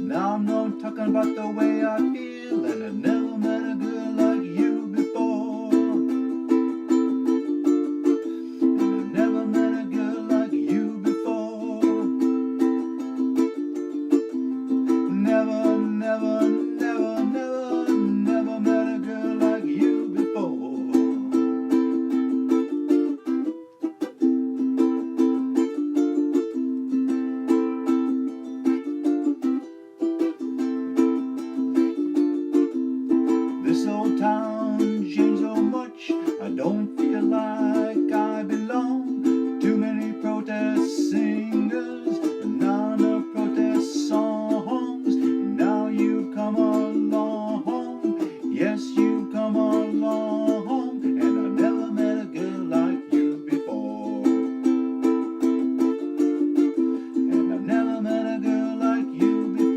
Now I'm not talking about the way I feel, and I never met a girl like you before. And I never met a girl like you before. Never, never, never, never, never met a girl like you before. This old town changed so much, I don't feel like I belong. Too many protest singers, and none of protest songs. And now you come along, yes you come along, and I never met a girl like you before. And I've never met a girl like you before.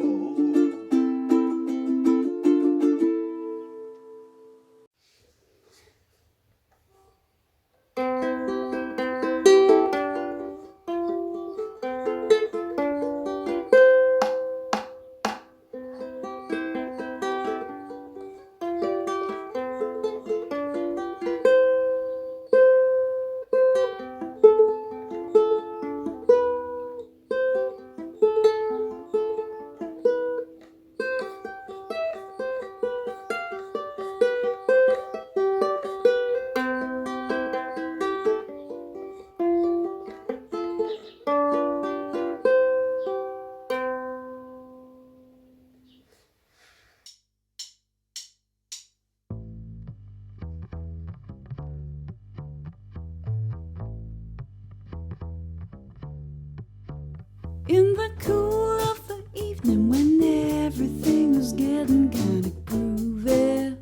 In the cool of the evening, when everything was getting kinda groovy,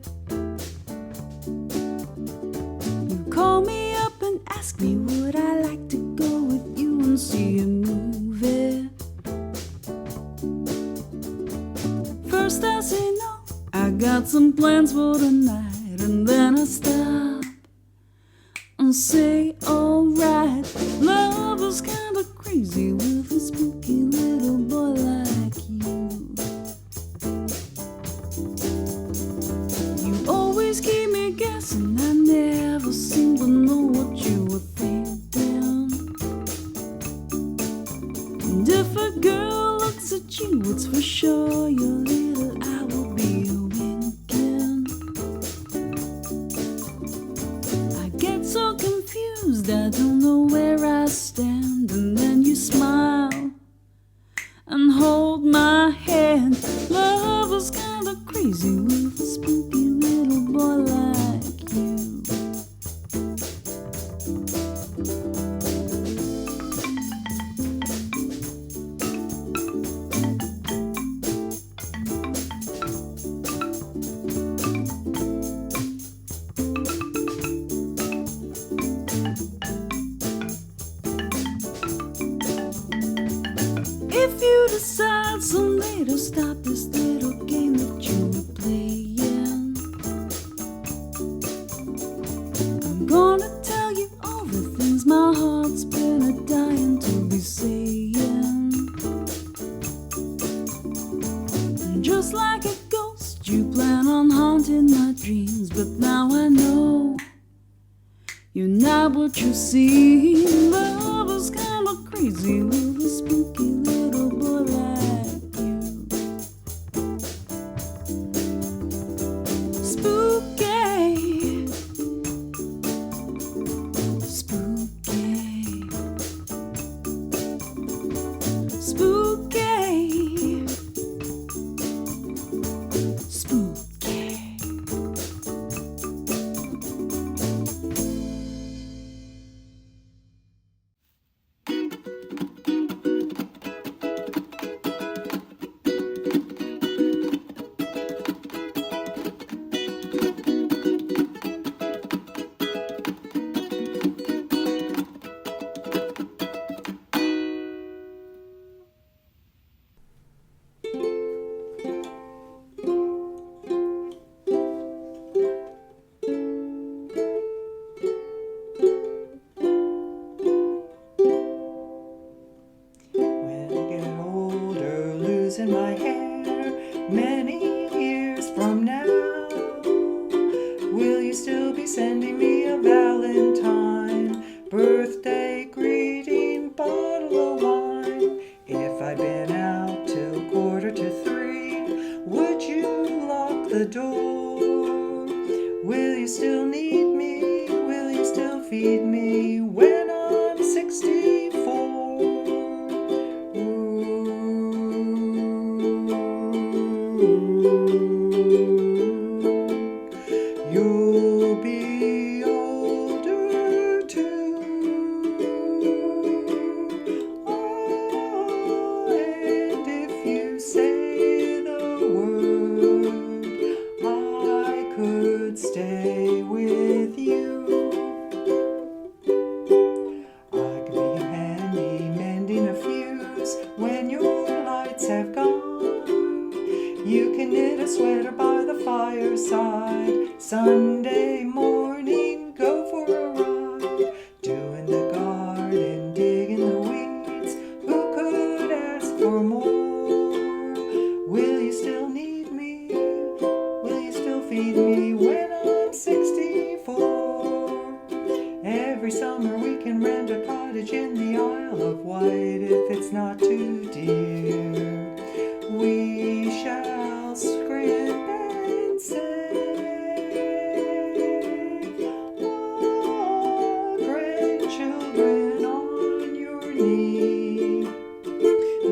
you call me up and ask me would I like to go with you and see a movie. First I say no, I got some plans for tonight, and then I stop and say alright. Love is kinda crazy with a spooky little boy like you. You always keep me guessing, I never seem to know what you were thinking. And if a girl looks at you, it's for sure your little eye will be winking. I get so confused, I don't know where I stand, and then you smile and hold my hand. Love is kinda crazy with a spooky little boy like you. If you decide someday to stop this little game that you were playing, I'm gonna tell you all the things my heart's been a-dying to be saying. And just like a ghost, you plan on haunting my dreams, but now I know you're not what you see. Love is kinda crazy with a spooky little boy like you. Spooky, spooky, spooky, spooky. many years from now? Will you still be sending me a Valentine, birthday greeting, bottle of wine? If I'd been out till 2:45, would you lock the door? Will you still need me? Will you still feed me when I'm 64? You'll be older too. Oh, and if you say the word, I could stay with you. I could be handy mending a fuse when your lights have gone. You can knit a sweater by the fireside. Sunday morning, go for a ride. Doing the garden, digging the weeds. Who could ask for more? Will you still need me? Will you still feed me when I'm 64? Every summer we can rent a cottage in the Isle of Wight if it's not too dear. We shall scrimp and save. Oh, grandchildren on your knee.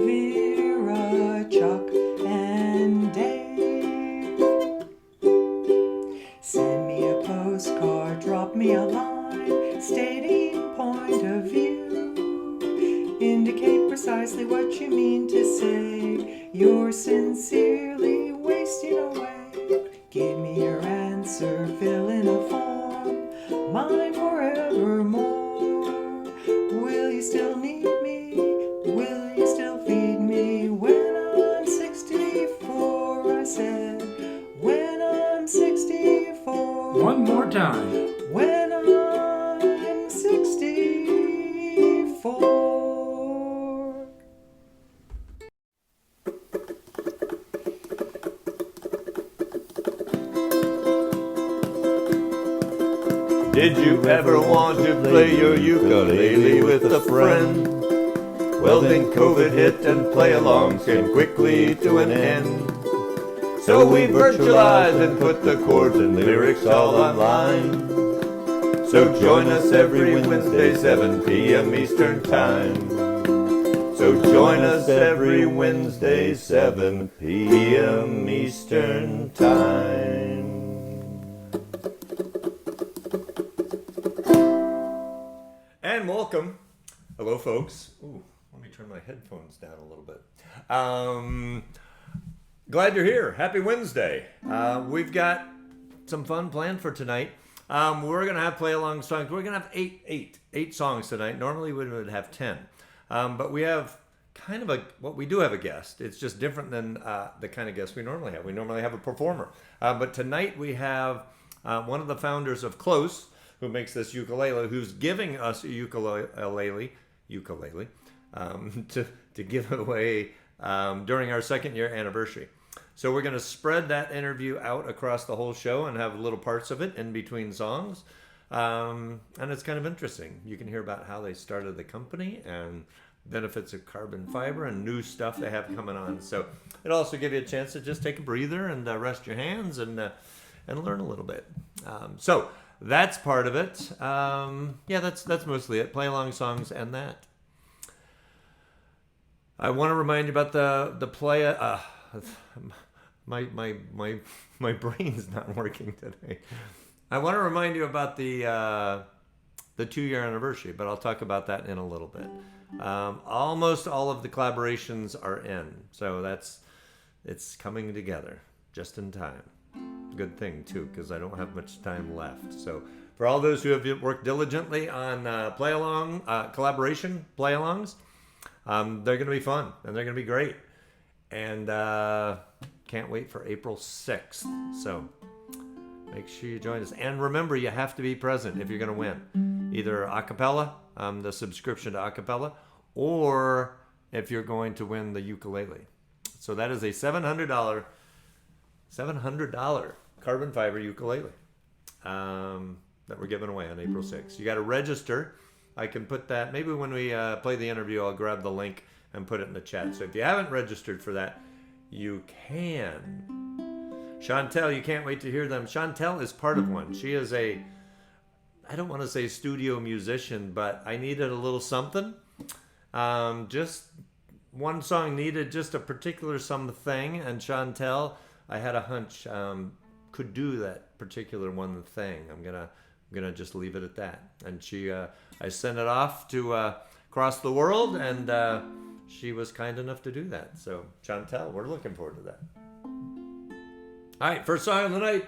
Vera, Chuck, and Dave. Send me a postcard, drop me a line, stating point of view. Indicate precisely what you mean to say. You're sincerely wasting away. Give me your answer, fill in a form. Mine forevermore. Will you still need me? Will you still feed me when I'm 64? I said, when I'm 64. One more time. When I'm 64. Did you ever want to play your ukulele with a friend? Well, then COVID hit and play-alongs came quickly to an end. So we virtualized and put the chords and lyrics all online. So join us every Wednesday, 7 p.m. Eastern Time. So join us every Wednesday, 7 p.m. Eastern Time. And welcome. Hello, folks. Ooh, let me turn my headphones down a little bit. Glad you're here. Happy Wednesday. We've got some fun planned for tonight. We're going to have play-along songs. We're going to have eight songs tonight. Normally we would have 10. But we have kind of we do have a guest. It's just different than the kind of guest we normally have. We normally have a performer. But tonight we have one of the founders of Close, who makes this ukulele, who's giving us a ukulele to give away during our 2nd year anniversary. So we're going to spread that interview out across the whole show and have little parts of it in between songs. And it's kind of interesting. You can hear about how they started the company and benefits of carbon fiber and new stuff they have coming on. So it'll also give you a chance to just take a breather and rest your hands and learn a little bit. So that's part of it. Yeah, that's mostly it. Play along songs and that. I want to remind you about the play. My brain's not working today. I want to remind you about the 2-year anniversary, but I'll talk about that in a little bit. Almost all of the collaborations are in, so it's coming together just in time. Good thing too, because I don't have much time left. So for all those who have worked diligently on collaboration play-alongs, they're going to be fun and they're going to be great. And can't wait for April 6th. So make sure you join us. And remember, you have to be present if you're going to win. Either a cappella, the subscription to a cappella, or if you're going to win the ukulele. So that is a $700 $700 carbon fiber ukulele that we're giving away on April 6th. You got to register. I can put that, maybe when we play the interview, I'll grab the link and put it in the chat. So if you haven't registered for that, you can. Chantel, you can't wait to hear them. Chantel is part of one. She is I don't want to say studio musician, but I needed a little something. Just one song needed just a particular something, and Chantel, I had a hunch, could do that particular one thing. I'm gonna just leave it at that. And she, I sent it off to across the world, and she was kind enough to do that. So Chantel, we're looking forward to that. All right, first song of the night.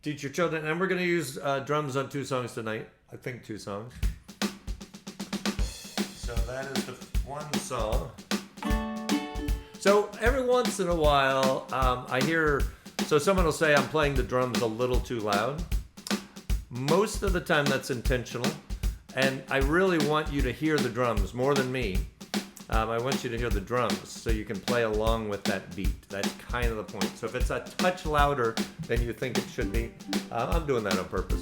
Teach your children, and we're gonna use drums on 2 songs tonight. I think 2 songs. So that is the one song. So every once in a while, I hear, so someone will say I'm playing the drums a little too loud. Most of the time that's intentional, and I really want you to hear the drums more than me. I want you to hear the drums so you can play along with that beat. That's kind of the point. So if it's a touch louder than you think it should be, I'm doing that on purpose.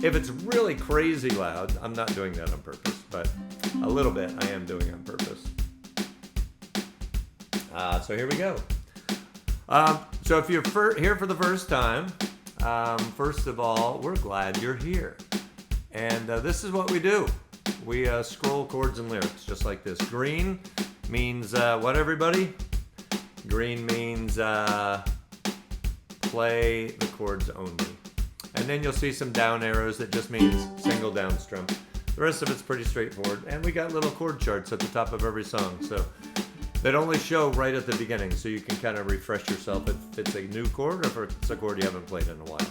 If it's really crazy loud, I'm not doing that on purpose, but a little bit I am doing on purpose. So here we go. So if you're here for the first time, first of all, we're glad you're here. And this is what we do. We scroll chords and lyrics just like this. Green means what, everybody? Green means play the chords only. And then you'll see some down arrows that just means single down strum. The rest of it's pretty straightforward. And we got little chord charts at the top of every song. So that only show right at the beginning, so you can kind of refresh yourself if it's a new chord or if it's a chord you haven't played in a while.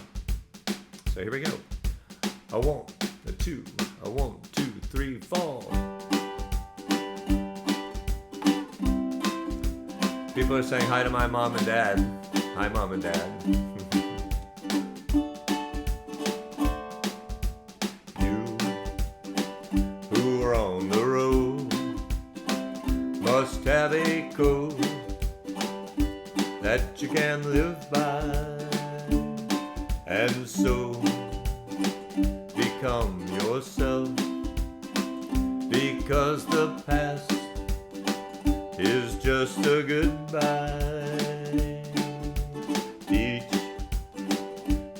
So here we go. A 1, a 2, a 1, 2, 3, 4. People are saying hi to my mom and dad. Hi, mom and dad. You who are on the road must have a code that you can live by, and so become yourself, because the past is just a goodbye. Teach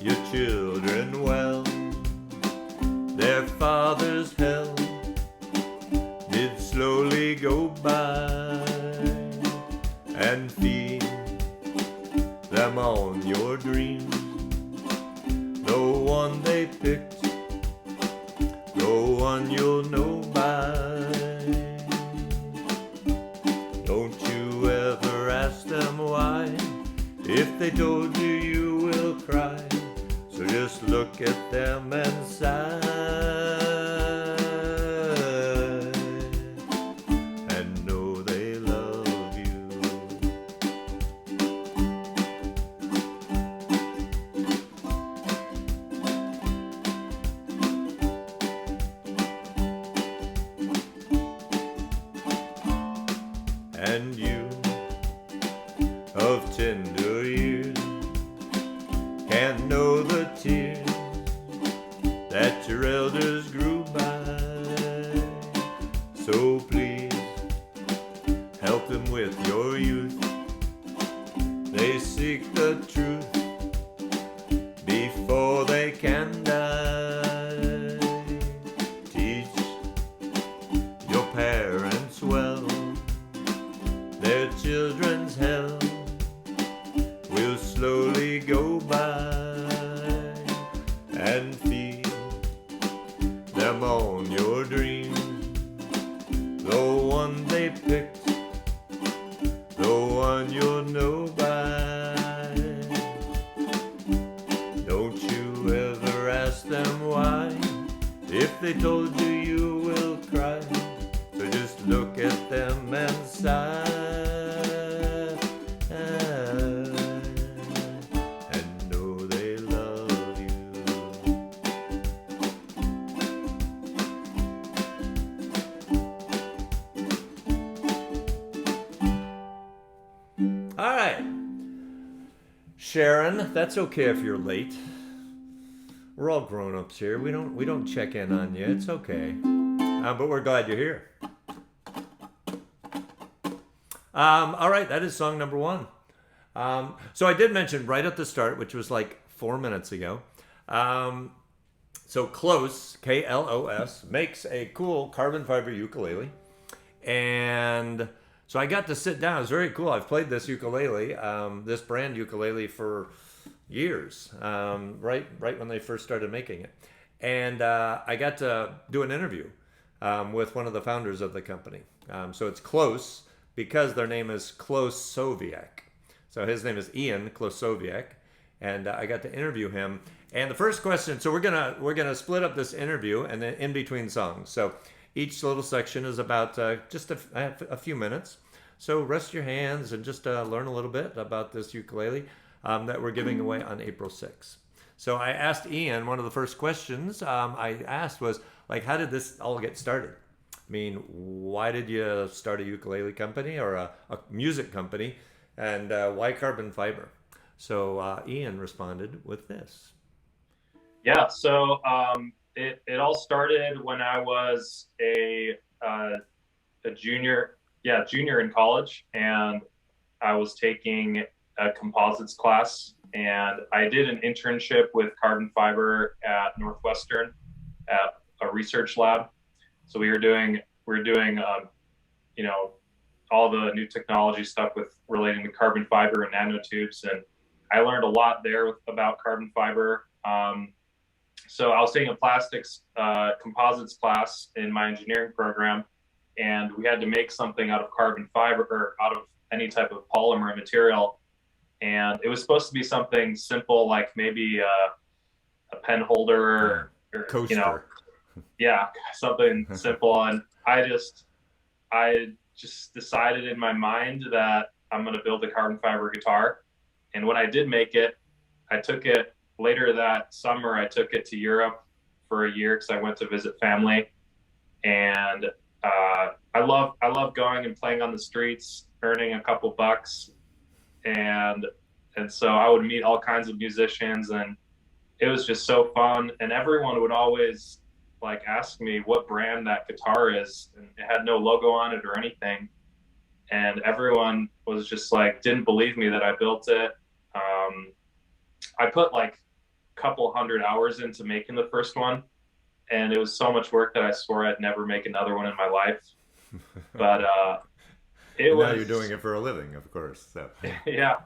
your children well, their father's hell did slowly go by, and feed them on your dreams. No one they picked, no one you'll know by. Don't you ever ask them why. If they told you, you will cry. So just look at them and sigh, and know they love you. And you of tender years can't know the tears that your elders grew by. So please help them with your youth. They seek the truth before they can die. Teach your parents well, their children's hell will slowly go by, and feed them on your dreams. The one they picked, the one you'll know by. Don't you ever ask them why. If they told you, you will cry. So just look at them and sigh, and know they love you. All right. Sharon, that's okay if you're late. We're all grown-ups here. We don't check in on you. It's okay. But we're glad you're here. All right, that is song number one. So I did mention right at the start, which was like 4 minutes ago. So Close, K-L-O-S, makes a cool carbon fiber ukulele. And so I got to sit down. It was very cool. I've played this ukulele, this brand ukulele for years, right when they first started making it. And I got to do an interview with one of the founders of the company. So it's Close because their name is Klosoviak. So his name is Ian Klosoviak, and I got to interview him. And the first question, so we're gonna split up this interview and then in between songs. So each little section is about just a few minutes. So rest your hands and just learn a little bit about this ukulele that we're giving away on April 6th. So I asked Ian, one of the first questions I asked was, like, how did this all get started? I mean, why did you start a ukulele company or a music company? And why carbon fiber? So Ian responded with this. Yeah, so it all started when I was a junior in college, and I was taking a composites class, and I did an internship with carbon fiber at Northwestern at a research lab. So we were doing all the new technology stuff with relating to carbon fiber and nanotubes, and I learned a lot there about carbon fiber. So I was taking a plastics composites class in my engineering program, and we had to make something out of carbon fiber or out of any type of polymer material. And it was supposed to be something simple, like maybe a pen holder or Coaster. Yeah, something simple. And I just decided in my mind that I'm going to build a carbon fiber guitar. And when I did make it, I took it later that summer. I took it to Europe for a year because I went to visit family. And I love going and playing on the streets, earning a couple bucks. And so I would meet all kinds of musicians, and it was just so fun. And everyone would always like ask me what brand that guitar is, and it had no logo on it or anything. And everyone was just like, didn't believe me that I built it. I put like a couple 100 hours into making the first one, and it was so much work that I swore I'd never make another one in my life. But now you're doing it for a living, of course. So yeah.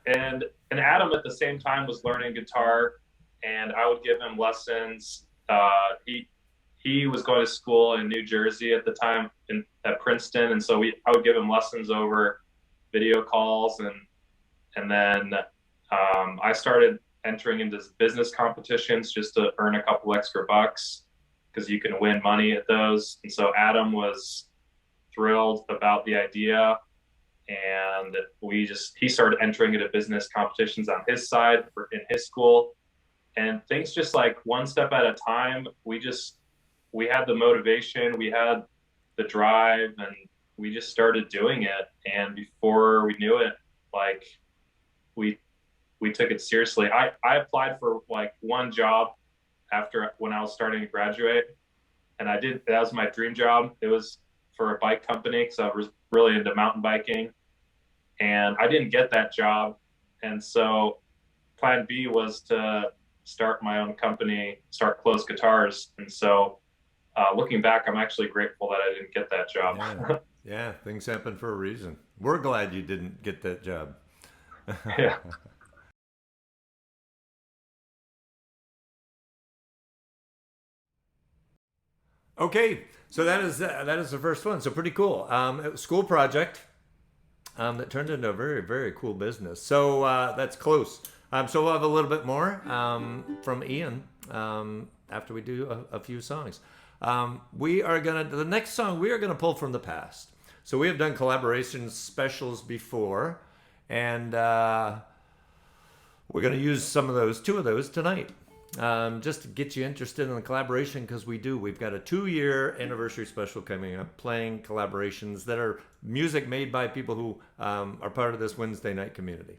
And Adam at the same time was learning guitar, and I would give him lessons. He was going to school in New Jersey at the time at Princeton, and so I would give him lessons over video calls, and then I started entering into business competitions just to earn a couple extra bucks because you can win money at those. And so Adam was thrilled about the idea, and he started entering into business competitions on his side in his school, and things just like one step at a time. We had the motivation, we had the drive, and we just started doing it. And before we knew it, like we took it seriously. I applied for like one job when I was starting to graduate, and that was my dream job. It was for a bike company because I was really into mountain biking, and I didn't get that job. And so plan B was to start my own company, start Close Guitars. And so looking back, I'm actually grateful that I didn't get that job. Yeah, things happen for a reason. We're glad you didn't get that job. Yeah. Okay, so that is the first one. So pretty cool. School project that turned into a very, very cool business. So that's Close. So we'll have a little bit more from Ian after we do a few songs. The next song we are gonna pull from the past. So we have done collaboration specials before, and we're gonna use two of those tonight. Just to get you interested in the collaboration, because we've got a 2-year anniversary special coming up, playing collaborations that are music made by people who are part of this Wednesday night community.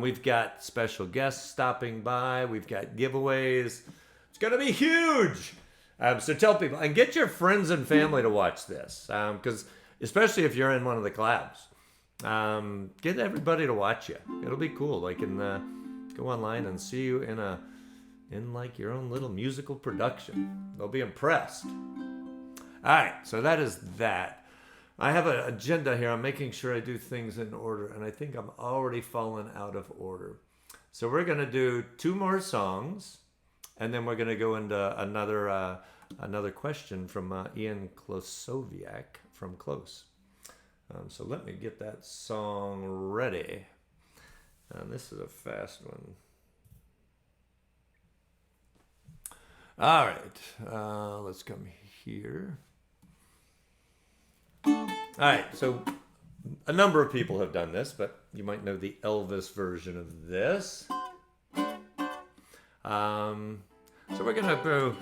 We've got special guests stopping by. We've got giveaways. It's going to be huge. So tell people and get your friends and family to watch this, because especially if you're in one of the collabs, get everybody to watch you. It'll be cool. They can go online and see you in like your own little musical production. They'll be impressed. All right, so that is that. I have an agenda here. I'm making sure I do things in order, and I think I'm already falling out of order. So we're going to do 2 more songs, and then we're going to go into another question from Ian Klosoviak from Close. So let me get that song ready. And this is a fast one. All right, let's come here. All right, so a number of people have done this, but you might know the Elvis version of this. So we're gonna go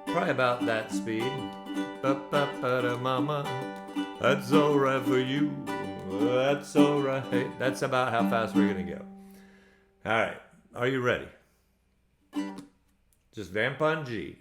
probably about that speed. Ba-ba-ba-da, mama, that's all right for you. That's all right. That's about how fast we're gonna go. All right, are you ready? Just vamp on G.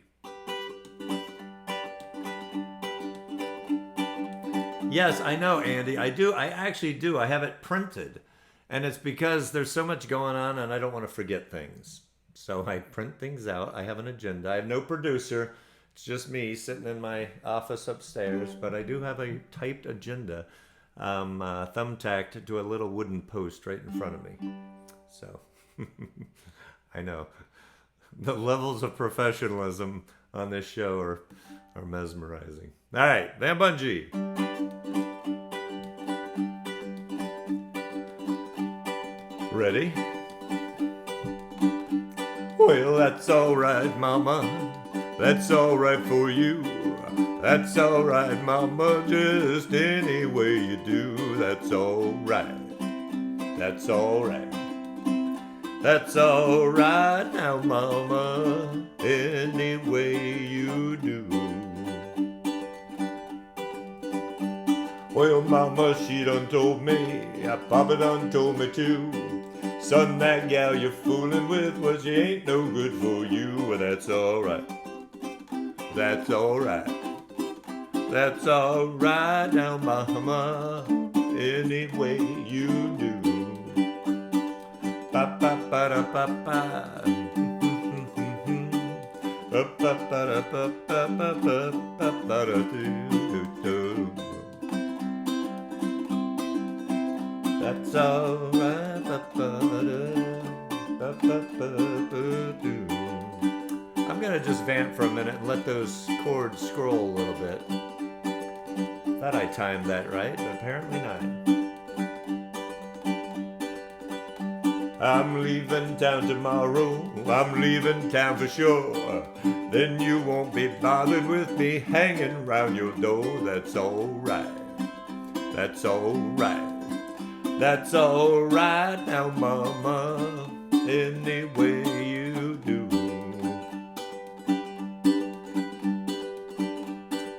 Yes, I know, Andy. I do. I actually do. I have it printed. And it's because there's so much going on and I don't want to forget things. So I print things out. I have an agenda. I have no producer. It's just me sitting in my office upstairs. But I do have a typed agenda thumbtacked to a little wooden post right in front of me. So I know. The levels of professionalism on this show are mesmerizing. All right, Van Bungee. Ready? Well, that's all right, mama. That's all right for you. That's all right, mama. Just any way you do. That's all right. That's all right. That's all right now, mama. Any way you do. Well, mama, she done told me. Papa done told me too. Son, that gal you're fooling with, well, she ain't no good for you. Well, that's all right. That's all right. That's all right now, mama. Any way you do. Ba ba ba da ba ba. Ba ba ba da ba ba ba ba ba ba da do do. That's all right. I'm gonna just vamp for a minute and let those chords scroll a little bit. Thought I timed that right, but apparently not. I'm leaving town tomorrow. I'm leaving town for sure. Then you won't be bothered with me hanging round your door. That's all right. That's all right. That's all right now, mama, any way you do.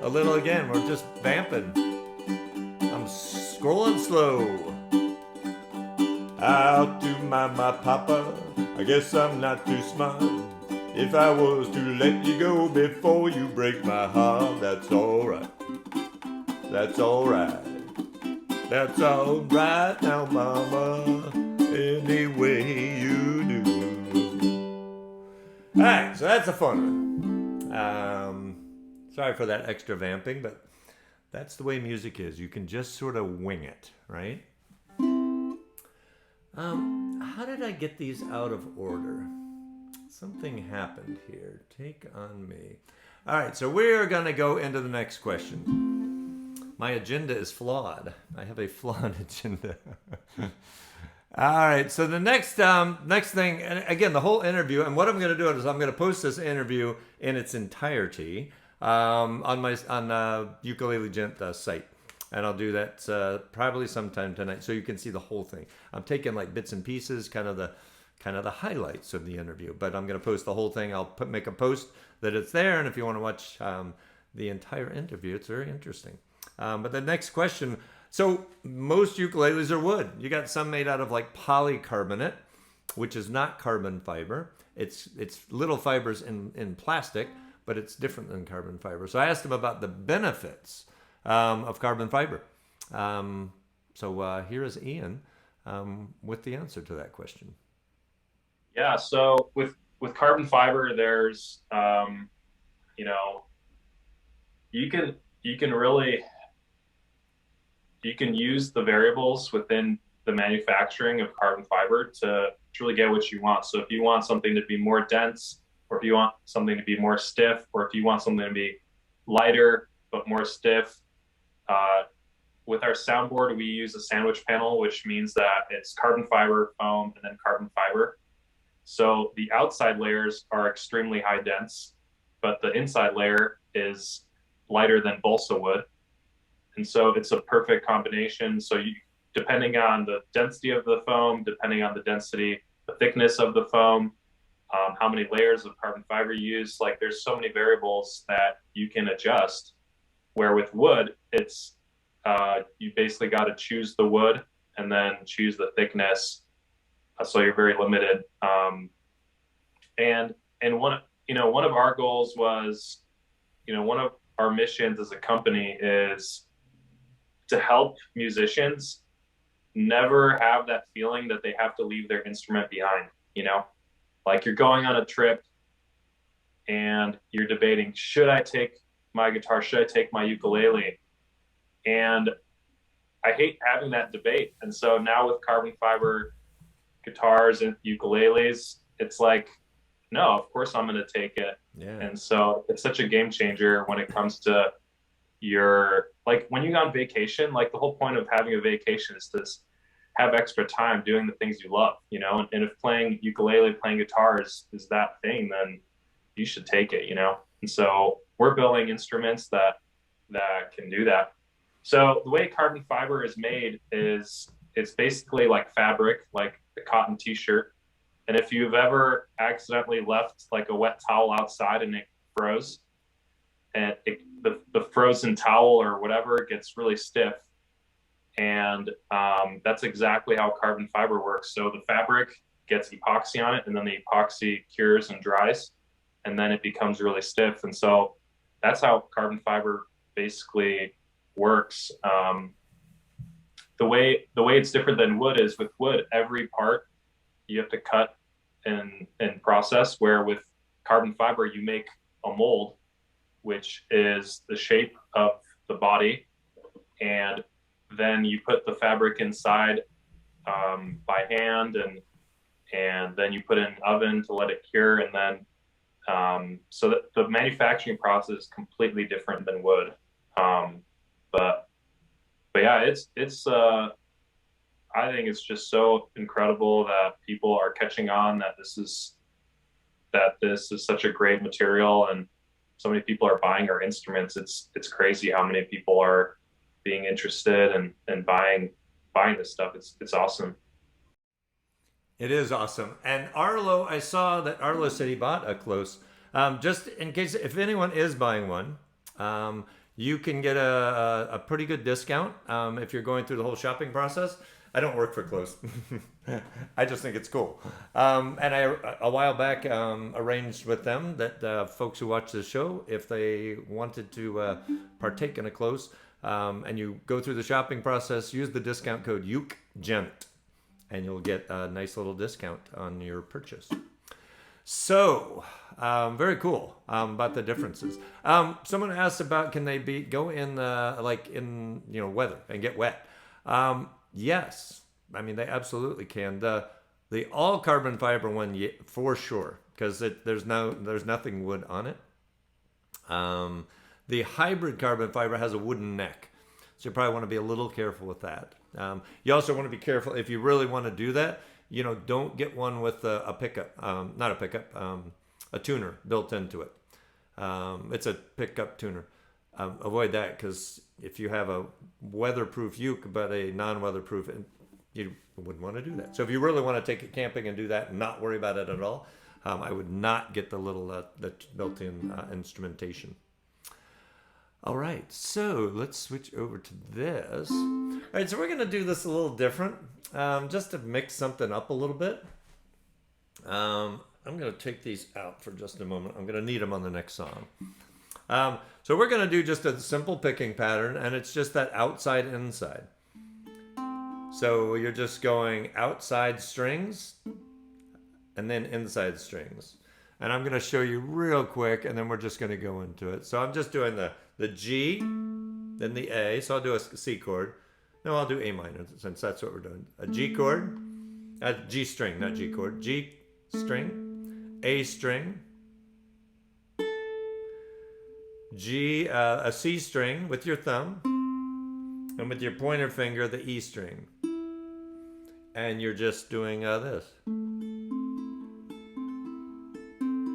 A little again, we're just vamping. I'm scrolling slow. Out to my papa, I guess I'm not too smart. If I was to let you go before you break my heart, that's all right. That's all right. That's all right now, mama, any way you do. All right, so that's a fun one. Sorry for that extra vamping, but that's the way music is. You can just sort of wing it, right? How did I get these out of order? Something happened here. Take on me. All right, so we're going to go into the next question. My agenda is flawed. I have a flawed agenda. All right. So the next thing, and again, the whole interview, and what I'm going to do is I'm going to post this interview in its entirety on Ukulele Gent site, and I'll do that probably sometime tonight, so you can see the whole thing. I'm taking like bits and pieces, kind of the highlights of the interview, but I'm going to post the whole thing. I'll make a post that it's there, and if you want to watch the entire interview, it's very interesting. But the next question, So most ukuleles are wood. You got some made out of like polycarbonate, which is not carbon fiber. It's little fibers in plastic, but it's different than carbon fiber. So I asked him about the benefits of carbon fiber. So here is Ian with the answer to that question. Yeah. So with carbon fiber, there's you can really use the variables within the manufacturing of carbon fiber to really get what you want. So if you want something to be more dense, or if you want something to be more stiff, or if you want something to be lighter but more stiff, with our soundboard, we use a sandwich panel, which means that it's carbon fiber, foam, and then carbon fiber. So the outside layers are extremely high dense, but the inside layer is lighter than balsa wood. And so it's a perfect combination. So depending on the density of the foam, depending on the thickness of the foam, how many layers of carbon fiber you use, like there's so many variables that you can adjust. Where with wood, it's you basically got to choose the wood and then choose the thickness. So you're very limited. And one of our goals was, one of our missions as a company is to help musicians never have that feeling that they have to leave their instrument behind. Like you're going on a trip and you're debating, should I take my guitar? Should I take my ukulele? And I hate having that debate. And so now with carbon fiber guitars and ukuleles, it's like, no, of course I'm going to take it. Yeah. And so it's such a game changer when it comes to like when you go on vacation, like the whole point of having a vacation is to have extra time doing the things you love, and if playing ukulele, playing guitar is that thing, then you should take it, And so we're building instruments that can do that. So the way carbon fiber is made is it's basically like fabric, like a cotton t-shirt. And if you've ever accidentally left like a wet towel outside and it froze, and the frozen towel or whatever gets really stiff, and that's exactly how carbon fiber works. So the fabric gets epoxy on it, and then the epoxy cures and dries, and then it becomes really stiff. And so that's how carbon fiber basically works. The way it's different than wood is with wood, every part you have to cut and process, where with carbon fiber, you make a mold, which is the shape of the body, and then you put the fabric inside by hand, and then you put it in an oven to let it cure, and then so that the manufacturing process is completely different than wood. But yeah, it's I think it's just so incredible that people are catching on that this is such a great material, and so many people are buying our instruments. It's crazy how many people are being interested and buying this stuff. It's awesome. It is awesome. And Arlo, I saw that Arlo said he bought a close. Just in case, if anyone is buying one, you can get a pretty good discount if you're going through the whole shopping process. I don't work for Close. I just think it's cool. And I, a while back, arranged with them that folks who watch this show, if they wanted to partake in a Close, and you go through the shopping process, use the discount code UKGent, and you'll get a nice little discount on your purchase. So, very cool about the differences. Someone asked about, can they go in like in weather and get wet? Yes, I mean they absolutely can. The all carbon fiber one, for sure, because there's nothing wood on it. The hybrid carbon fiber has a wooden neck, so you probably want to be a little careful with that. You also want to be careful if you really want to do that. Don't get one with a pickup, not a pickup, a tuner built into it. It's a pickup tuner. Avoid that, because if you have a weatherproof uke but a non-weatherproof, you wouldn't want to do that. So if you really want to take it camping and do that and not worry about it at all, I would not get the little the built-in instrumentation. All right, so let's switch over to this. All right, so we're going to do this a little different, just to mix something up a little bit. I'm going to take these out for just a moment. I'm going to need them on the next song. So we're going to do just a simple picking pattern, and it's just that outside, inside. So you're just going outside strings and then inside strings. And I'm going to show you real quick, and then we're just going to go into it. So I'm just doing the G, then the A. So I'll do a C chord. No, I'll do A minor, since that's what we're doing. A G chord, a G string, not G chord. G string, A string, G, a C string with your thumb, and with your pointer finger, the E string. And you're just doing this.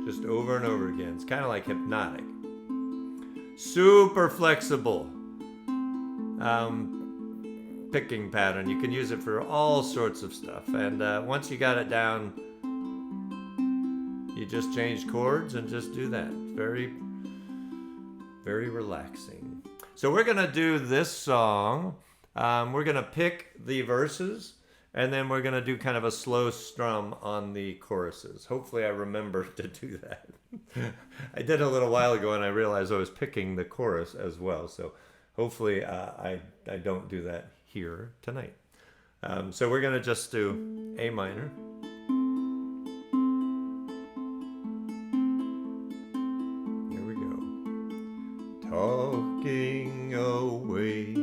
Just over and over again. It's kind of like hypnotic. Super flexible picking pattern. You can use it for all sorts of stuff. And once you got it down, you just change chords and just do that. It's very, very relaxing. So we're going to do this song. We're going to pick the verses, and then we're going to do kind of a slow strum on the choruses. Hopefully I remember to do that. I did a little while ago, and I realized I was picking the chorus as well. So hopefully I don't do that here tonight. So we're going to just do A minor. Here we go. Talking away,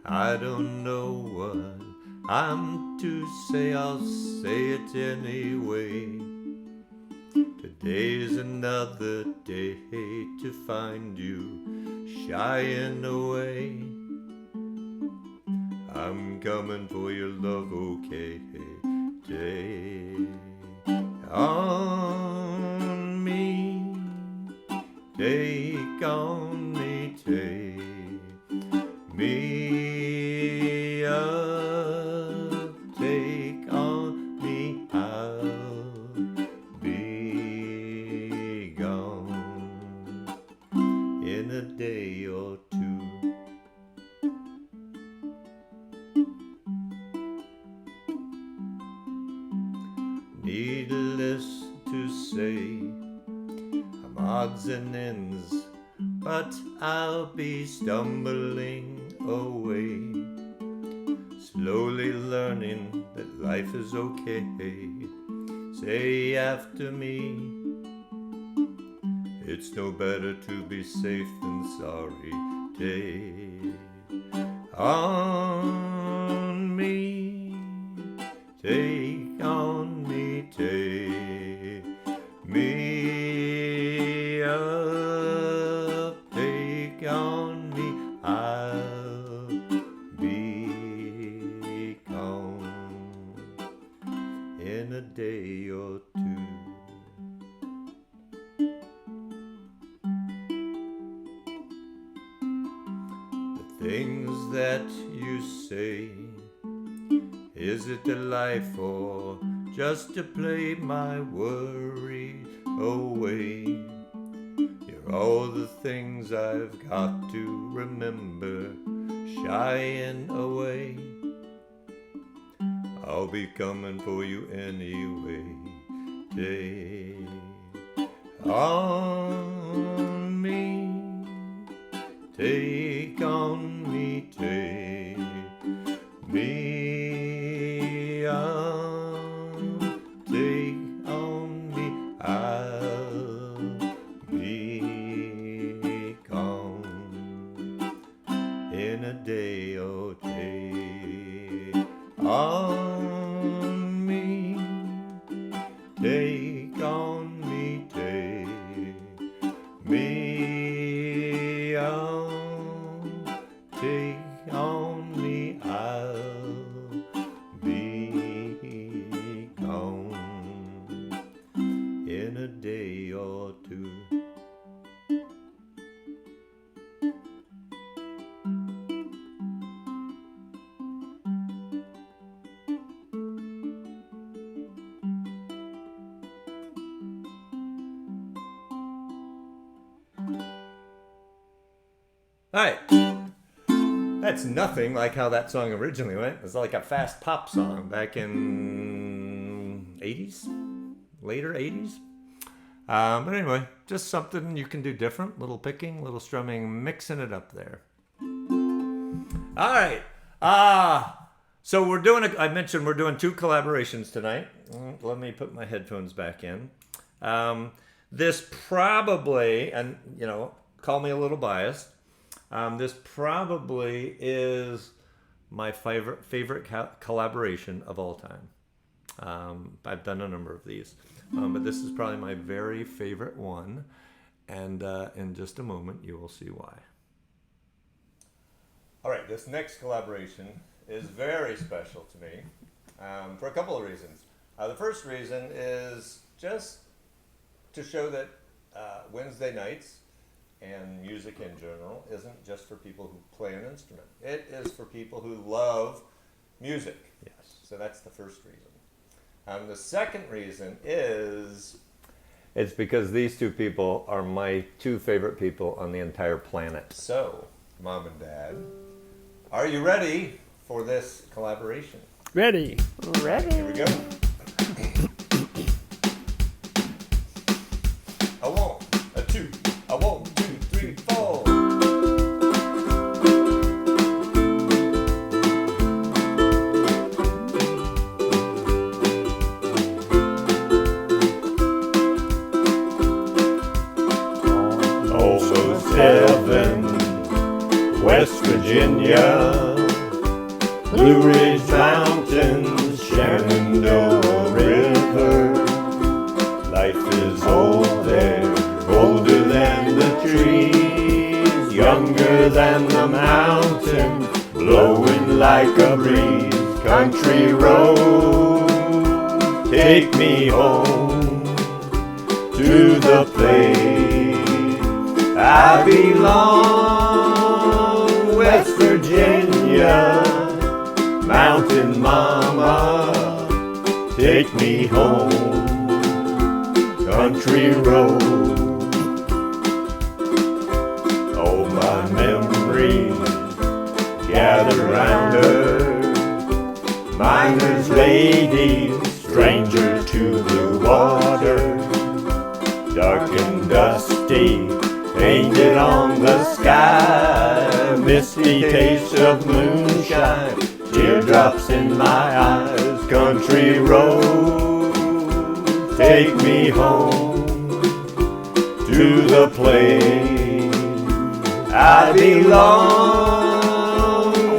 I don't know what I'm to say, I'll say it anyway. Today's another day to find you shying away. I'm coming for your love, okay? Take on me, take on me, take me up, take on me, I'll be gone in a day or two. Needless to say, I'm odds and ends, but I'll be stumbling away, slowly learning that life is okay. Say after me, it's no better to be safe than sorry. Take on me, take on me, take me up, take on me, I'll be gone in a day or two. The things that you say, is it a life or just to play my worries away? You're all the things I've got to remember, shying away. I'll be coming for you anyway. Take on me, take on me, take me on, take on me, I'll be gone in a day or take on me, take on me, take me on, take on me, I'll be gone in a day or two. All right. That's nothing like how that song originally went. It was like a fast pop song back in 80s, later 80s. But anyway, just something you can do different. Little picking, little strumming, mixing it up there. All right. So I mentioned we're doing 2 collaborations tonight. Let me put my headphones back in. This probably, and call me a little biased, this probably is my favorite collaboration of all time. I've done a number of these, but this is probably my very favorite one, and in just a moment you will see why. All right, this next collaboration is very special to me for a couple of reasons. The first reason is just to show that Wednesday nights and music in general isn't just for people who play an instrument. It is for people who love music. Yes. So that's the first reason. The second reason is it's because these 2 people are my 2 favorite people on the entire planet. So, Mom and Dad, are you ready for this collaboration? Ready. Ready. Here we go. A 1, a 2, a 1, 2, 3, 4. Almost heaven, West Virginia, Blue Ridge Mountains, Shenandoah River. Life is old there, older than the trees, younger than the mountain, blowing like a breeze. Country road, take me home to the place I belong. West Virginia, Mountain Mama, take me home. Country road. Oh, my memories gather round her. Miner's lady, stranger to the water. Dark and dusty, painted on the sky. Misty taste of moonshine, teardrops in my eyes. Country road, take me home to the place I belong.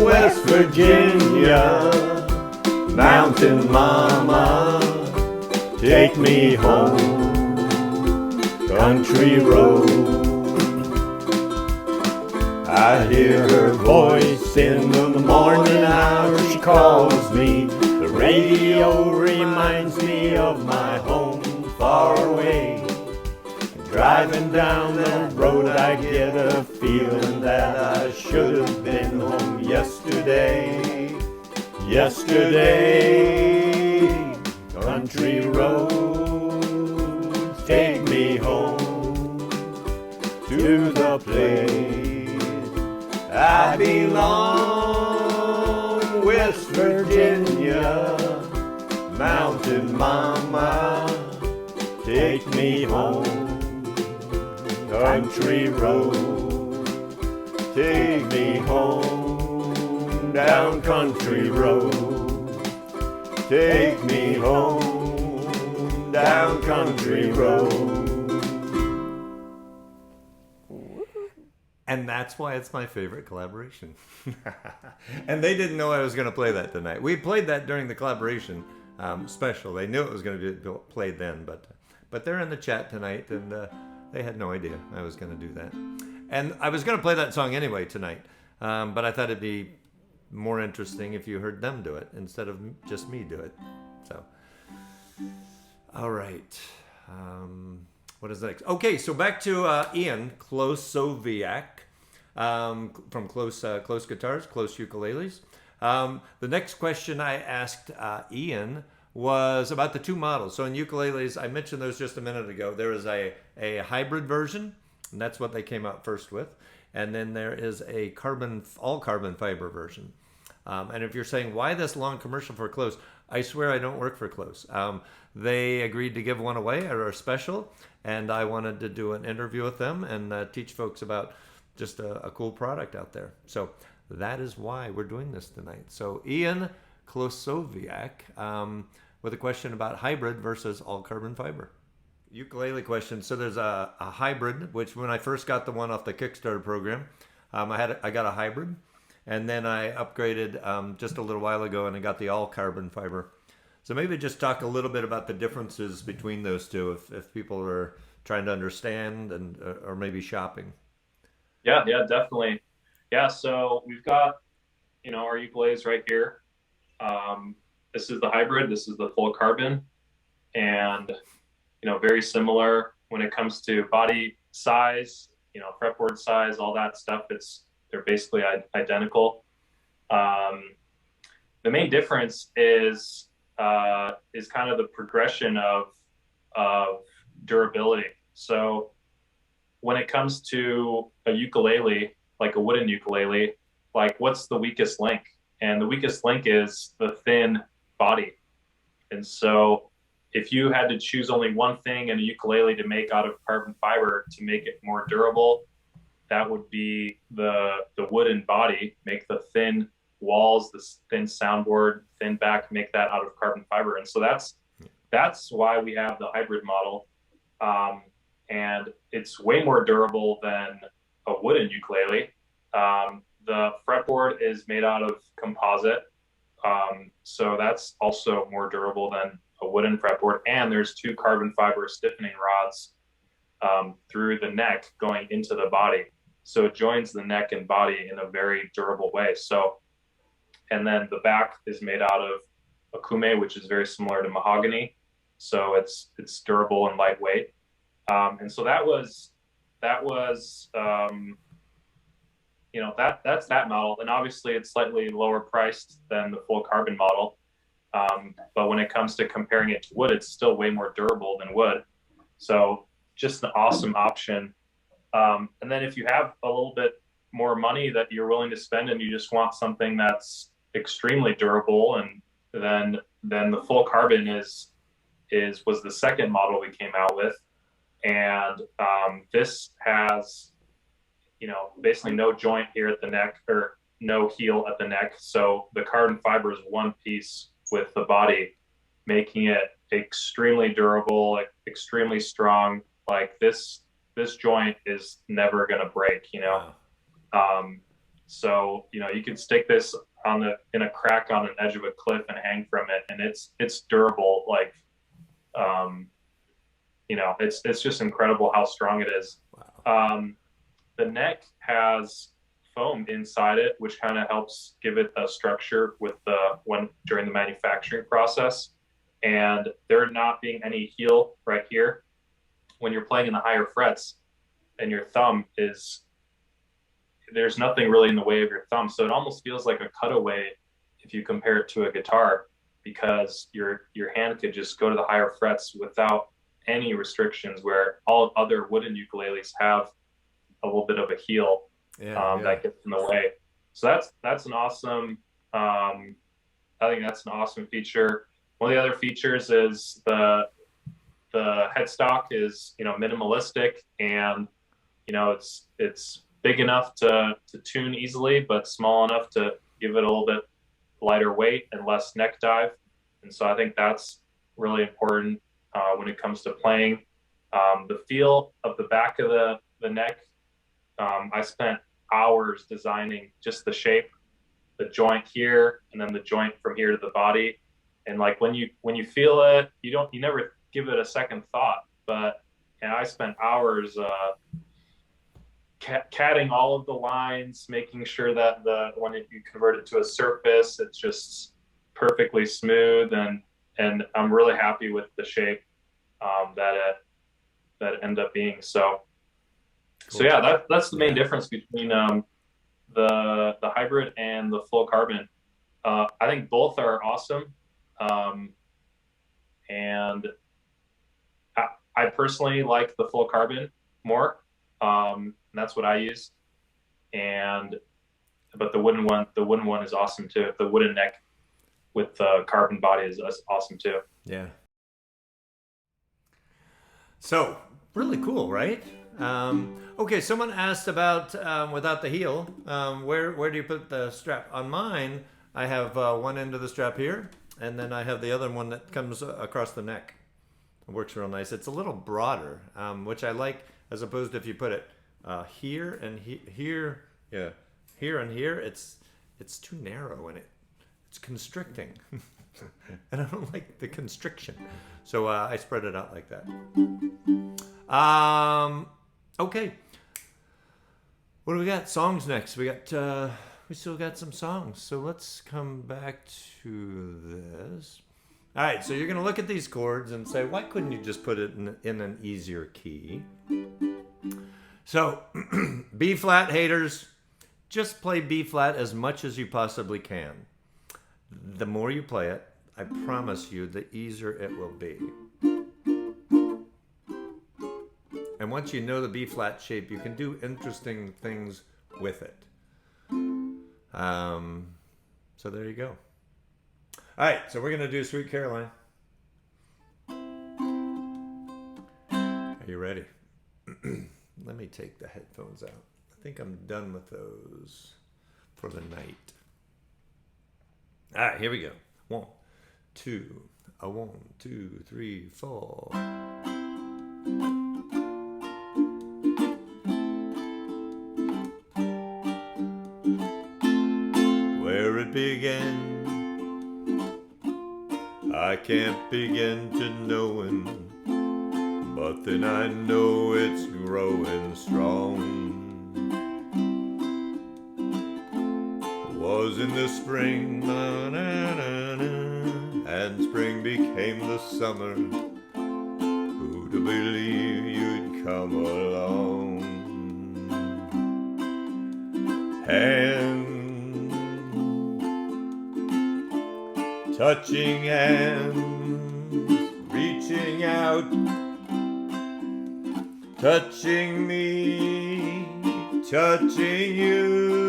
West Virginia, Mountain Mama, take me home. Country road. I hear her voice in the morning hour. She calls me. The radio reminds me of my home far away. Driving down that road, I get a feeling that I should have been home yesterday. Yesterday, country road, take me home to the place I belong. West Virginia, Mountain Mama, take me home. Country road, take me home. Down country road, take me home. Down country road. And that's why it's my favorite collaboration. And they didn't know I was going to play that tonight. We played that during the collaboration special. They knew it was going to be played then, but they're in the chat tonight, and they had no idea I was going to do that. And I was going to play that song anyway tonight, but I thought it'd be more interesting if you heard them do it instead of just me do it. So, all right. What is next? Okay, so back to Ian Klosoviak from Close Guitars, Close Ukuleles. The next question I asked Ian was about the 2 models. So in ukuleles, I mentioned those just a minute ago. There is a hybrid version, and that's what they came out first with. and then there is a all carbon fiber version. And if you're saying, why this long commercial for clothes? I swear I don't work for clothes. They agreed to give one away at our special, and I wanted to do an interview with them and teach folks about just a cool product out there. So that is why we're doing this tonight. So Ian Klosoviak with a question about hybrid versus all carbon fiber. Ukulele question. So there's a hybrid, which when I first got the one off the Kickstarter program, I got a hybrid, and then I upgraded just a little while ago, and I got the all carbon fiber. So maybe just talk a little bit about the differences between those two, if people are trying to understand and or maybe shopping. Yeah, definitely. Yeah, so we've got, our ukuleles right here. This is the hybrid, this is the full carbon, and very similar when it comes to body size, fretboard size, all that stuff. They're basically identical. The main difference is kind of the progression of durability. So when it comes to a ukulele, like a wooden ukulele, like what's the weakest link? And the weakest link is the thin body. And so if you had to choose only one thing in a ukulele to make out of carbon fiber to make it more durable, that would be the wooden body, make the thin walls, the thin soundboard, thin back, make that out of carbon fiber. And so that's why we have the hybrid model. And it's way more durable than a wooden ukulele. The fretboard is made out of composite. So that's also more durable than a wooden fretboard. And there's 2 carbon fiber stiffening rods through the neck going into the body. So it joins the neck and body in a very durable way. So, and then the back is made out of akume, which is very similar to mahogany. So it's durable and lightweight. And so that's that model. And obviously it's slightly lower priced than the full carbon model. But when it comes to comparing it to wood, it's still way more durable than wood. So just an awesome option. And then if you have a little bit more money that you're willing to spend and you just want something that's extremely durable, and then the full carbon was the second model we came out with. And this has, basically no joint here at the neck, or no heel at the neck. So the carbon fiber is one piece with the body, making it extremely durable, extremely strong. Like this joint is never going to break, So, you can stick this in a crack on an edge of a cliff and hang from it, and it's durable. Like, it's just incredible how strong it is. Wow. The neck has foam inside it, which kind of helps give it a structure during the manufacturing process. And there not being any heel right here, when you're playing in the higher frets, and your thumb there's nothing really in the way of your thumb. So it almost feels like a cutaway if you compare it to a guitar, because your hand could just go to the higher frets without any restrictions, where all other wooden ukuleles have a little bit of a heel that gets in the way. So that's an awesome, I think that's an awesome feature. One of the other features is the headstock is, minimalistic, and, it's big enough to tune easily, but small enough to give it a little bit lighter weight and less neck dive. And so I think that's really important when it comes to playing. The feel of the back of the neck, I spent hours designing just the shape, the joint here, and then the joint from here to the body. And like when you feel it, you never give it a second thought. But I spent hours catting all of the lines, making sure that when you convert it to a surface, it's just perfectly smooth, and I'm really happy with the shape that it ended up being. So yeah, that's the main difference between the hybrid and the full carbon. I think both are awesome, and I personally like the full carbon more. That's what I use. but the wooden one is awesome too. The wooden neck with the carbon body is awesome too. Yeah. So, really cool, right? Okay, someone asked about without the heel. Where do you put the strap? On mine, I have one end of the strap here, and then I have the other one that comes across the neck. It works real nice. It's a little broader, which I like, as opposed to if you put it here and here, yeah, here and here. It's too narrow and it's constricting, and I don't like the constriction. So I spread it out like that. Okay. What do we got? Songs next. We still got some songs. So let's come back to this. All right. So you're going to look at these chords and say, why couldn't you just put it in an easier key? So B flat haters, just play B flat as much as you possibly can. The more you play it, I promise you, the easier it will be. And once you know the B flat shape, you can do interesting things with it. So there you go. All right, so we're going to do Sweet Caroline. Are you ready? Let me take the headphones out. I think I'm done with those for the night. All right, here we go. 1, 2, 1, 2, 3, 4. Where it began, I can't begin to knowin', but then I know it's growing strong. Was in the spring, and spring became the summer. Who'd believe you'd come along? Hands, touching hands, reaching out, touching me, touching you.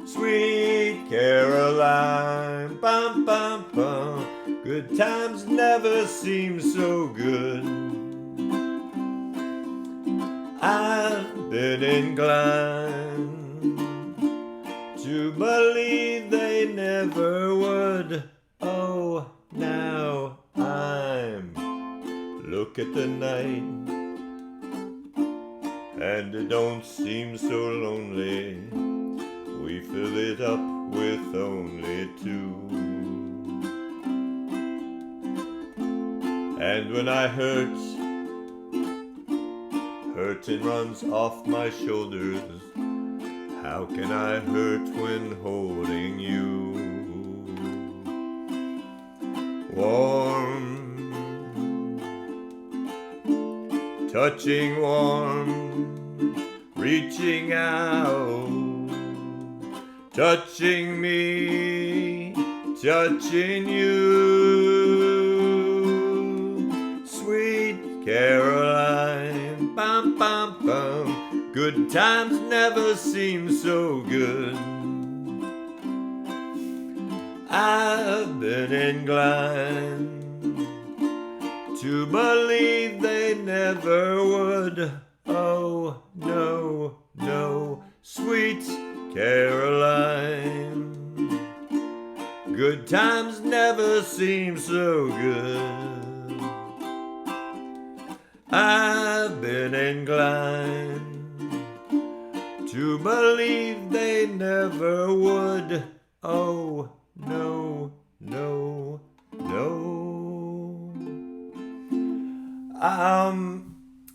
Sweet Caroline, bum, bum, bum. Good times never seem so good. I've been inclined to believe they never would. Oh, now I'm look at the night, and it don't seem so lonely. We fill it up with only two. And when I hurt, hurting runs off my shoulders. How can I hurt when holding you? Warm, touching warm, reaching out, touching me, touching you. Sweet Caroline, bum, bum, bum. Good times never seem so good. I've been inclined to believe they never would. Oh, no, no, sweet Caroline. Good times never seem so good. I've been inclined to believe they never would. Oh, no, no, no.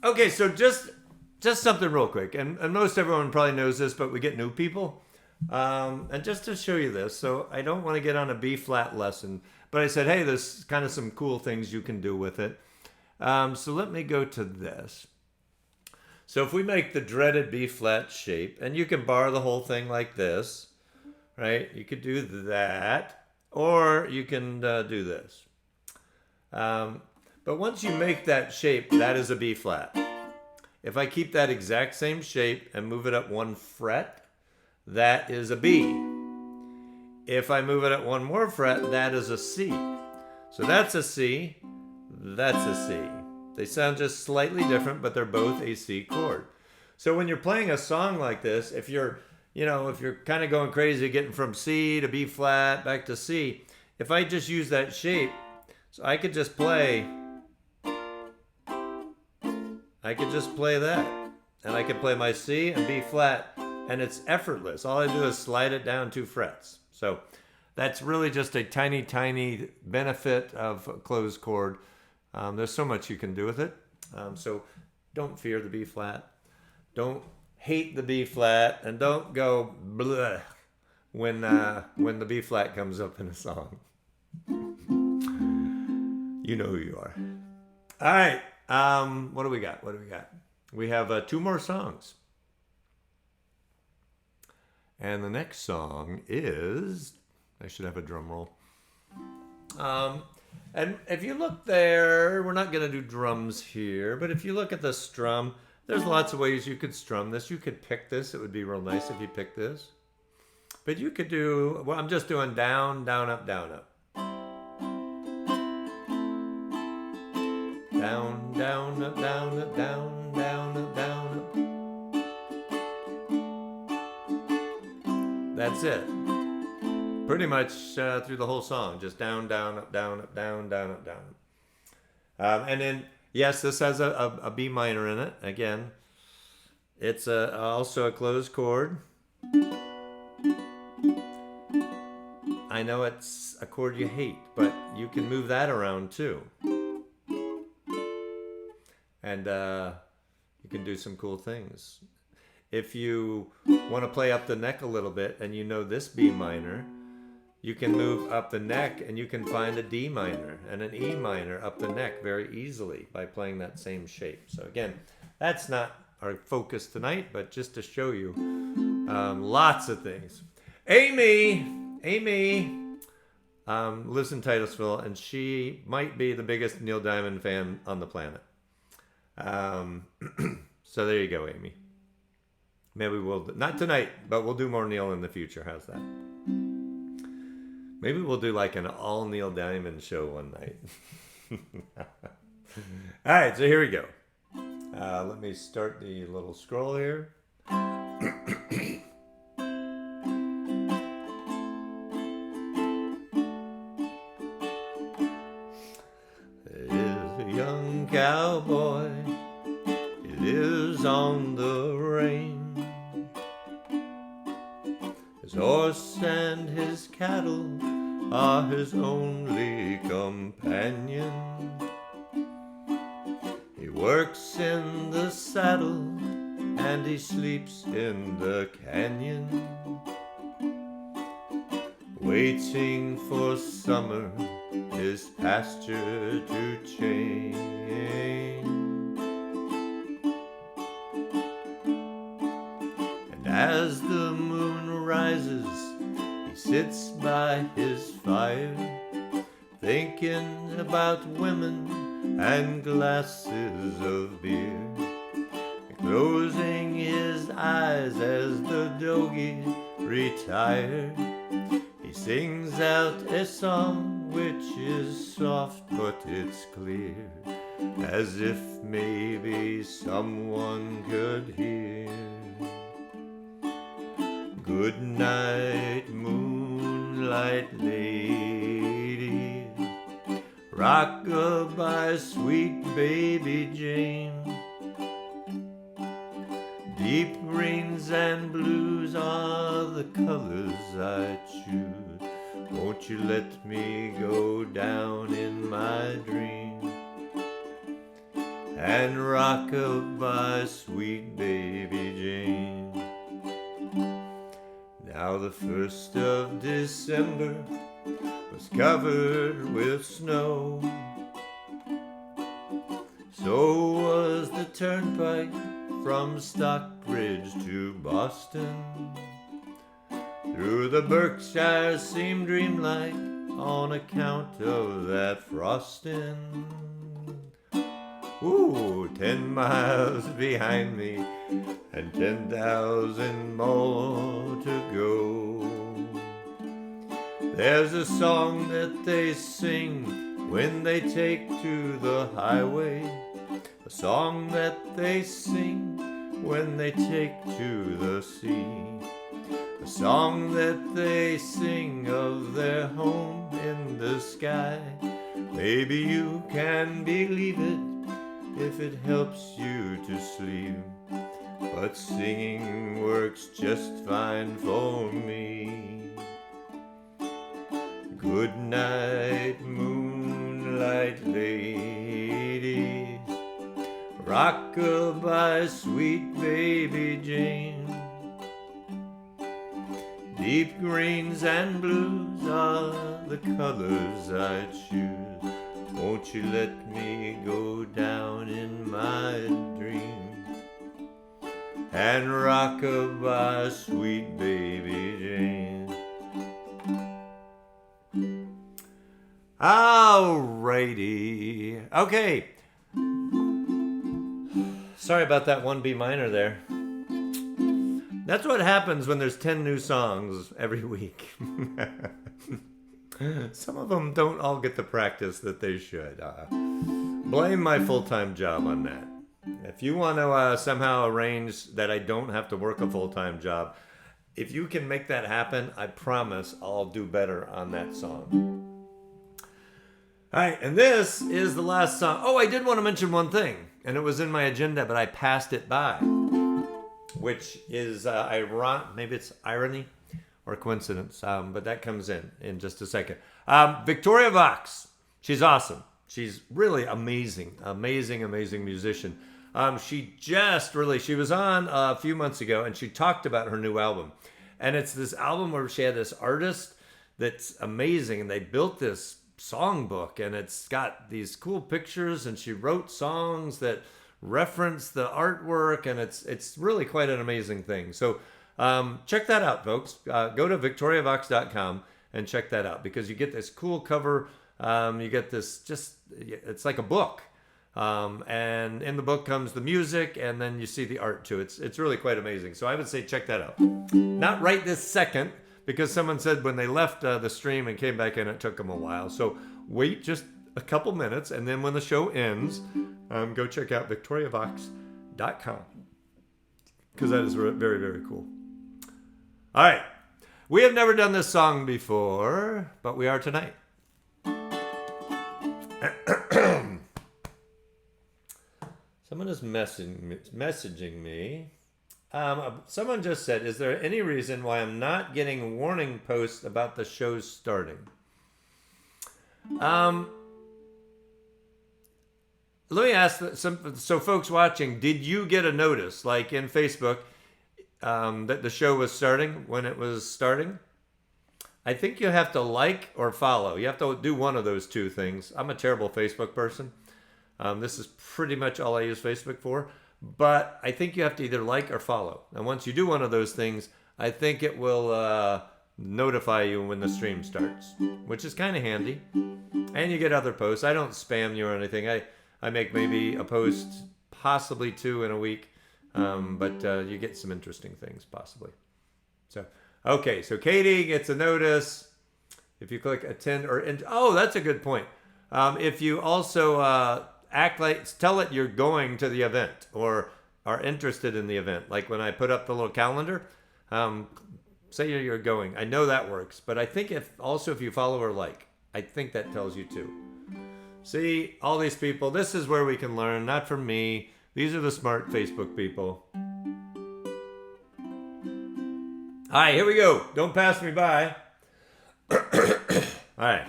Okay, so just something real quick, and most everyone probably knows this, but we get new people. And just to show you this, so I don't want to get on a B flat lesson, but I said, hey, there's kind of some cool things you can do with it. So let me go to this. So if we make the dreaded B flat shape, and you can bar the whole thing like this, right? You could do that, or you can do this. But once you make that shape, that is a B flat. If I keep that exact same shape and move it up 1 fret, that is a B. If I move it up 1 more fret, that is a C. So that's a C, that's a C. They sound just slightly different, but they're both a C chord. So when you're playing a song like this, if you're kind of going crazy getting from C to B flat back to C, if I just use that shape, so I could just play that. And I could play my C and B flat, and it's effortless. All I do is slide it down 2 frets. So that's really just a tiny, tiny benefit of a closed chord. There's so much you can do with it. So don't fear the B flat. Don't hate the B flat, and don't go bleh when the B flat comes up in a song. You know who you are. All right. What do we got? We have 2 more songs. And the next song is, I should have a drum roll. And if you look there, we're not going to do drums here, but if you look at the strum, there's lots of ways you could strum this. You could pick this. It would be real nice if you picked this. But you could do, well, I'm just doing down, down, up, down, up. Down, down, up, down, up, down, down, up, down, up. That's it. Pretty much through the whole song. Just down, down, up, down, up, down, down, up, down. And then, yes, this has a B minor in it. Again, it's also a closed chord. I know it's a chord you hate, but you can move that around too. And you can do some cool things. If you want to play up the neck a little bit and you know this B minor, you can move up the neck and you can find a D minor and an E minor up the neck very easily by playing that same shape. So again, that's not our focus tonight, but just to show you lots of things. Amy lives in Titusville, and she might be the biggest Neil Diamond fan on the planet. So there you go, Amy. Maybe we'll, not tonight, but we'll do more Neil in the future. How's that? Maybe we'll do like an all Neil Diamond show one night. All right, so here we go. Let me start the little scroll here. There's a young cowboy. He lives on the range. His horse and his cattle are his only companion. He works in the saddle and he sleeps in the canyon, waiting for summer, his pasture to change. And as the moon rises, he sits by his fire, thinking about women and glasses of beer, closing his eyes as the dogie retire. He sings out a song which is soft but it's clear, as if maybe someone could hear. Good night, moonlight lady, rock-a-bye, sweet baby Jane. Deep greens and blues are the colors I choose. Won't you let me go down in my dream and rock-a-bye, sweet baby Jane. Now the 1st of December was covered with snow. So was the turnpike from Stockbridge to Boston. Through the Berkshires seemed dreamlike on account of that frosting. Ooh, 10 miles behind me and 10,000 more to go. There's a song that they sing when they take to the highway, a song that they sing when they take to the sea, a song that they sing of their home in the sky. Maybe you can believe it if it helps you to sleep, but singing works just fine for me. Good night, moonlight ladies, rock-a-bye, sweet baby Jane. Deep greens and blues are the colors I choose. Won't you let me go down in my dream and rock-a-bye, sweet baby Jane. Alrighty. Okay. Sorry about that 1 B minor there. That's what happens when there's 10 new songs every week. Some of them don't all get the practice that they should. Blame my full-time job on that. If you want to somehow arrange that I don't have to work a full-time job, if you can make that happen, I promise I'll do better on that song. All right, and this is the last song. Oh, I did want to mention one thing, and it was in my agenda, but I passed it by, which is maybe it's irony or coincidence, but that comes in just a second. Victoria Vox, she's awesome. She's really amazing musician. She was on a few months ago, and she talked about her new album. And it's this album where she had this artist that's amazing, and they built this songbook, and it's got these cool pictures, and she wrote songs that reference the artwork, and it's really quite an amazing thing. So check that out, folks. Go to victoriavox.com and check that out, because you get this cool cover. You get this, it's like a book. And in the book comes the music, and then you see the art too. It's really quite amazing. So I would say check that out. Not right this second, because someone said when they left the stream and came back in, it took them a while. So wait just a couple minutes, and then when the show ends, go check out victoriavox.com, because that is very, very cool. All right. We have never done this song before, but we are tonight. Someone is messaging me. Someone just said, is there any reason why I'm not getting warning posts about the show's starting? Let me ask, so folks watching, did you get a notice, like in Facebook, that the show was starting when it was starting? I think you have to like or follow. You have to do one of those two things. I'm a terrible Facebook person. This is pretty much all I use Facebook for. But I think you have to either like or follow. And once you do one of those things, I think it will notify you when the stream starts, which is kind of handy. And you get other posts. I don't spam you or anything. I make maybe a post, possibly 2 in a week. But you get some interesting things, possibly. So, okay. So Katie gets a notice. If you click attend or... Oh, that's a good point. If you also... tell it you're going to the event or are interested in the event. Like when I put up the little calendar, say you're going. I know that works, but I think if you follow or like, I think that tells you too. See, all these people, this is where we can learn, not from me. These are the smart Facebook people. All right, here we go. Don't pass me by. All right.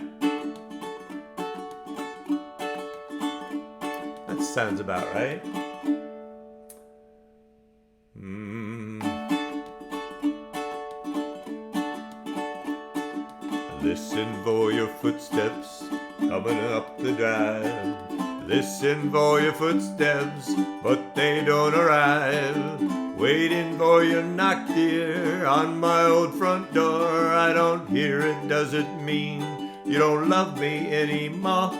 Sounds about right. Listen for your footsteps coming up the drive. Listen for your footsteps, but they don't arrive. Waiting for your knock, dear, on my old front door. I don't hear it, does it mean you don't love me anymore?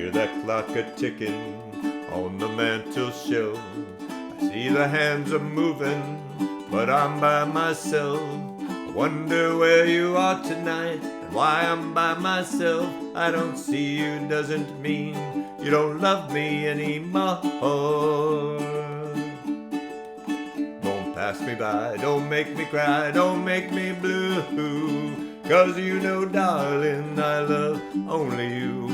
hear that clock a-ticking on the mantel shelf. I see the hands are moving, but I'm by myself. I wonder where you are tonight and why I'm by myself. I don't see you doesn't mean you don't love me anymore. Don't pass me by, don't make me cry, don't make me blue. 'Cause you know, darling, I love only you.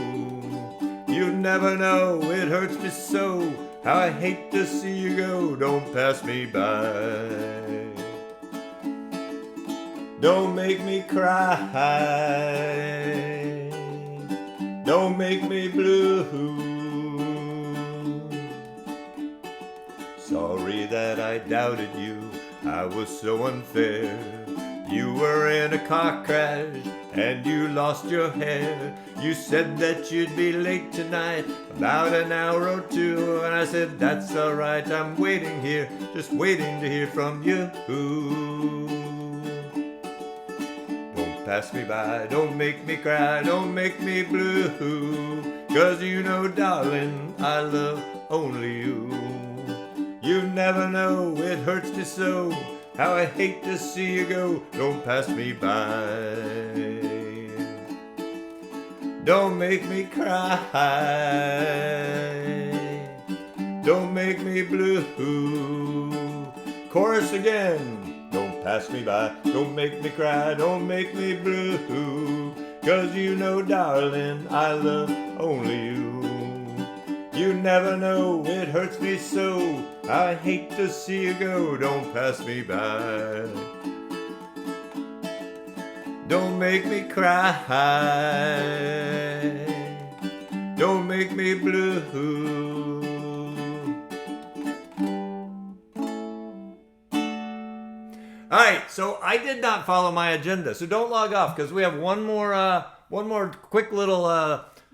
You never know, it hurts me so, how I hate to see you go. Don't pass me by. Don't make me cry. Don't make me blue. Sorry that I doubted you, I was so unfair. You were in a car crash and you lost your hair. You said that you'd be late tonight, about an hour or two, and I said that's alright, I'm waiting here, just waiting to hear from you. Don't pass me by, don't make me cry, don't make me blue. 'Cause you know, darling, I love only you. You never know, it hurts me so, how I hate to see you go. Don't pass me by. Don't make me cry. Don't make me blue. Chorus again. Don't pass me by. Don't make me cry. Don't make me blue. 'Cause you know, darling, I love only you. You never know, it hurts me so, I hate to see you go. Don't pass me by. Don't make me cry. Don't make me blue. All right, so I did not follow my agenda, so don't log off because we have one more quick little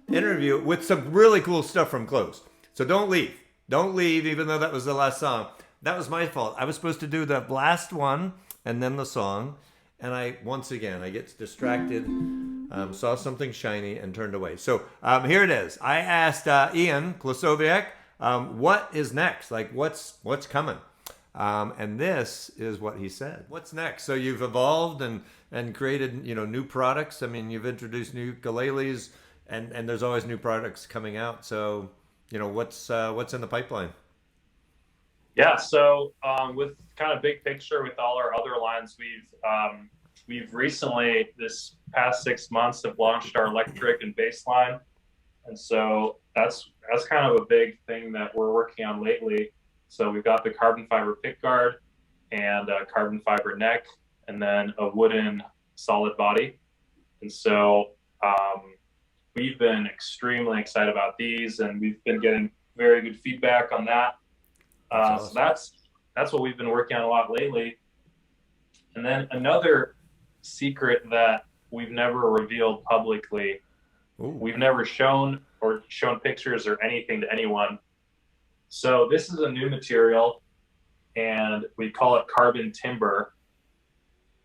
interview with some really cool stuff from Close. So don't leave. Don't leave, even though that was the last song. That was my fault. I was supposed to do the last one and then the song. And I get distracted, saw something shiny and turned away. So here it is. I asked Ian Klasowiak, what is next? Like, what's coming? And this is what he said. What's next? So you've evolved and created, new products. I mean, you've introduced new ukuleles. And there's always new products coming out. So, what's in the pipeline? Yeah. So with kind of big picture with all our other lines, we've recently, this past 6 months, have launched our electric and bass line. And so that's kind of a big thing that we're working on lately. So we've got the carbon fiber pick guard and a carbon fiber neck, and then a wooden solid body. And so we've been extremely excited about these, and we've been getting very good feedback on that. Awesome. So that's what we've been working on a lot lately. And then another secret that we've never revealed publicly, we've never shown pictures or anything to anyone. So this is a new material, and we call it carbon timber.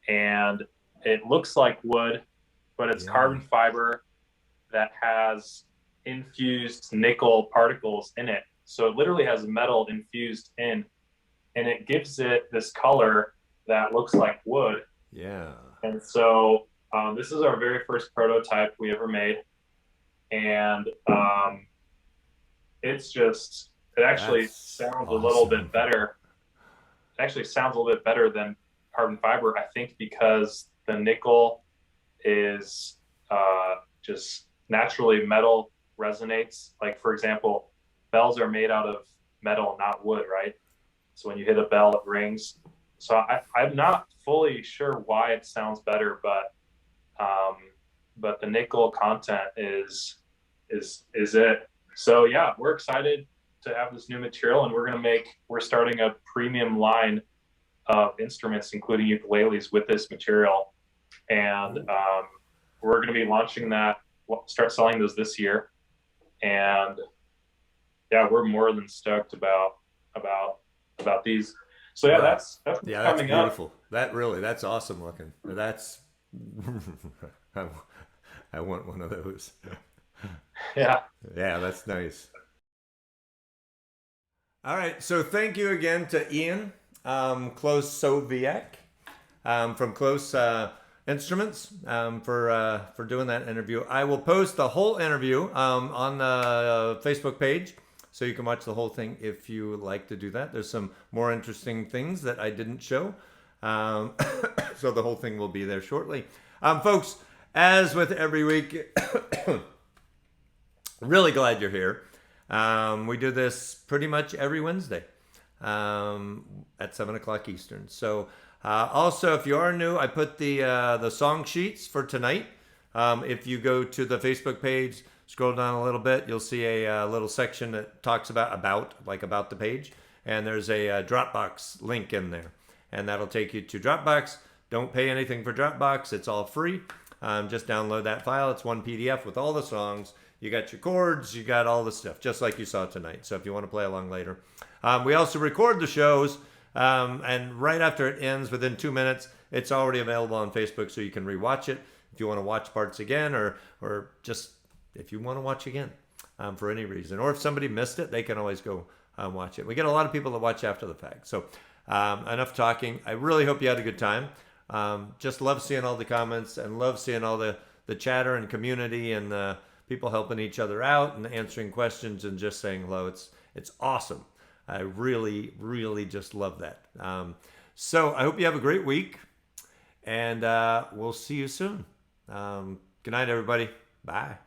And it looks like wood, but it's carbon fiber that has infused nickel particles in it. So it literally has metal infused in, and it gives it this color that looks like wood. Yeah. And so this is our very first prototype we ever made. And it actually sounds a little bit better. It actually sounds a little bit better than carbon fiber, I think, because the nickel is just naturally metal resonates. Like, for example, bells are made out of metal, not wood, right? So when you hit a bell, it rings. So I'm not fully sure why it sounds better, but the nickel content is it. So yeah, we're excited to have this new material, and we're starting a premium line of instruments, including ukuleles, with this material. And we're going to be launching that, start selling those this year. And yeah, we're more than stoked about these. So yeah, that's coming beautiful. up. That's awesome looking. That's I want one of those. Yeah. Yeah, that's nice. All right, so thank you again to Ian Close Soviak from Close Instruments for doing that interview. I will post the whole interview on the Facebook page, so you can watch the whole thing if you like to do that. There's some more interesting things that I didn't show, so the whole thing will be there shortly. Folks, as with every week, really glad you're here. We do this pretty much every Wednesday at 7 o'clock Eastern. So also, if you are new, I put the song sheets for tonight. If you go to the Facebook page, scroll down a little bit, you'll see a little section that talks about the page. And there's a Dropbox link in there. And that'll take you to Dropbox. Don't pay anything for Dropbox. It's all free. Just download that file. It's one PDF with all the songs. You got your chords, you got all the stuff, just like you saw tonight. So if you want to play along later. We also record the shows, and right after it ends, within 2 minutes, it's already available on Facebook, so you can rewatch it if you want to watch parts again, or just if you want to watch again for any reason. Or if somebody missed it, they can always go watch it. We get a lot of people that watch after the fact. So enough talking. I really hope you had a good time. Just love seeing all the comments and love seeing all the chatter and community and people helping each other out and answering questions and just saying hello. It's awesome. I really, really just love that. So I hope you have a great week, and we'll see you soon. Good night, everybody. Bye.